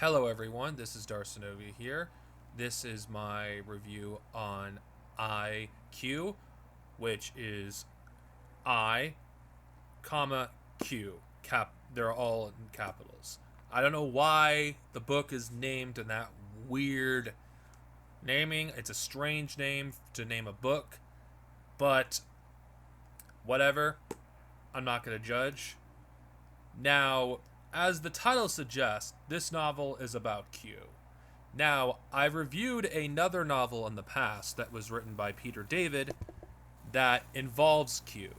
Hello, everyone. This is Darcinovia here. This is my review on IQ, which is I, comma Q. They're all in capitals. I don't know why the book is named in that weird naming. It's a strange name to name a book, but whatever. I'm not going to judge. Now, as the title suggests, this novel is about Q. Now, I've reviewed another novel in the past that was written by Peter David that involves Q,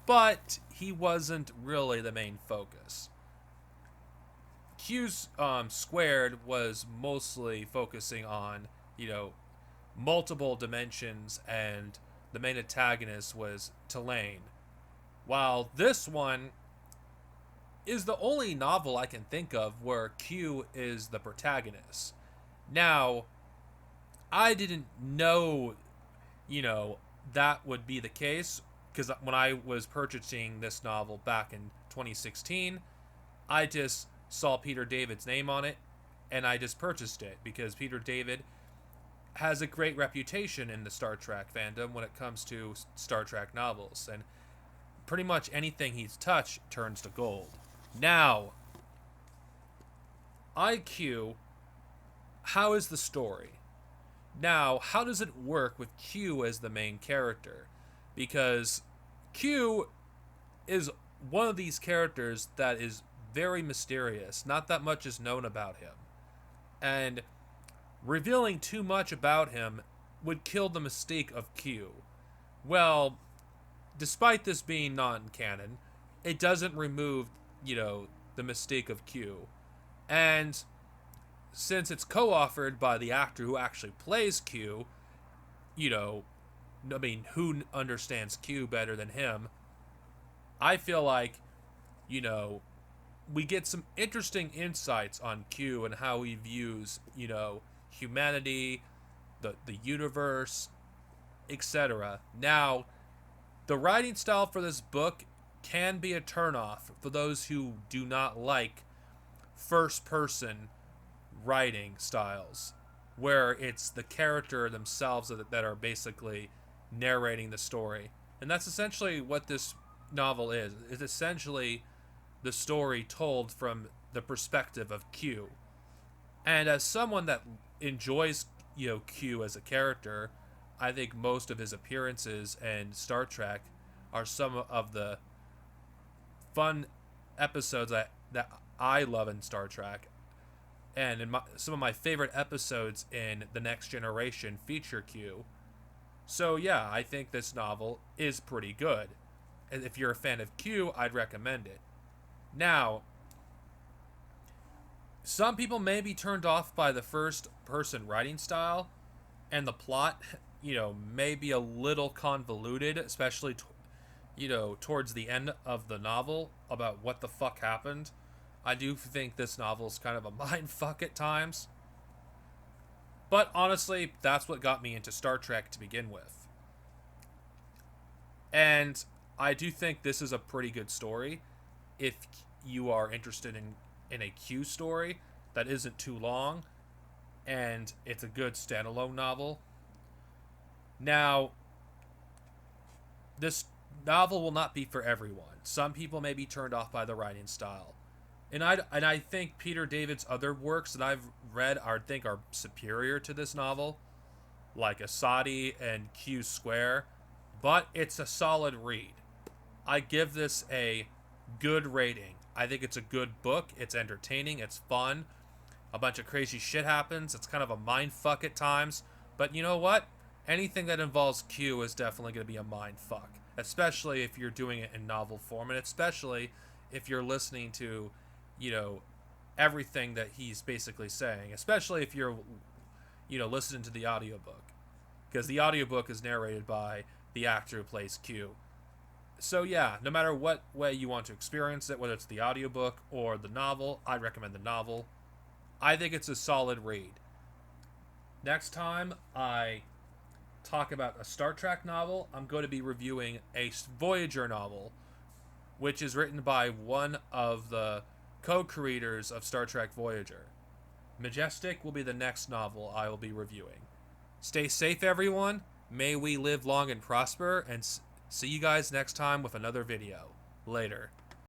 but he wasn't really the main focus. Q's Squared was mostly focusing on, you know, multiple dimensions, and the main antagonist was Tulane. While this one is the only novel I can think of where Q is the protagonist. Now, I didn't know, you know, that would be the case because when I was purchasing this novel back in 2016, I just saw Peter David's name on it and I just purchased it because Peter David has a great reputation in the Star Trek fandom when it comes to Star Trek novels, and pretty much anything he's touched turns to gold. Now, IQ, how is the story? Now, how does it work with Q as the main character? Because Q is one of these characters that is very mysterious. Not that much is known about him. And revealing too much about him would kill the mystique of Q. Well, despite this being non canon, it doesn't remove, the mystique of Q. And since it's co-authored by the actor who actually plays Q, you know, who understands Q better than him? I feel like, you know, we get some interesting insights on Q and how he views, humanity, the universe, etc. Now, the writing style for this book can be a turnoff for those who do not like first person writing styles where it's the character themselves that are basically narrating the story. And that's essentially what this novel is. It's essentially the story told from the perspective of Q. And as someone that enjoys, Q as a character, I think most of his appearances in Star Trek are some of the fun episodes that I love in Star Trek. And some of my favorite episodes in The Next Generation feature Q. So yeah, I think this novel is pretty good. And if you're a fan of Q, I'd recommend it. Now, some people may be turned off by the first person writing style, and the plot, may be a little convoluted, especially, towards the end of the novel about what the fuck happened. I do think this novel is kind of a mind fuck at times. But honestly, that's what got me into Star Trek to begin with. And I do think this is a pretty good story if you are interested in a Q story that isn't too long and it's a good standalone novel. Now, this novel will not be for everyone. Some people may be turned off by the writing style. And I think Peter David's other works that I've read are superior to this novel, like Asadi and Q Square, but it's a solid read. I give this a good rating. I think it's a good book. It's entertaining. It's fun. A bunch of crazy shit happens. It's kind of a mind fuck at times. But you know what? Anything that involves Q is definitely going to be a mind fuck. Especially if you're doing it in novel form. And especially if you're listening to, you know, everything that he's basically saying. Especially if you're, listening to the audiobook. Because the audiobook is narrated by the actor who plays Q. So yeah, no matter what way you want to experience it, whether it's the audiobook or the novel, I'd recommend the novel. I think it's a solid read. Next time I talk about a Star Trek novel, I'm going to be reviewing a Voyager novel, which is written by one of the co-creators of Star Trek Voyager. Majestic will be the next novel I will be reviewing. Stay safe, everyone. May we live long and prosper, and see you guys next time with another video. Later.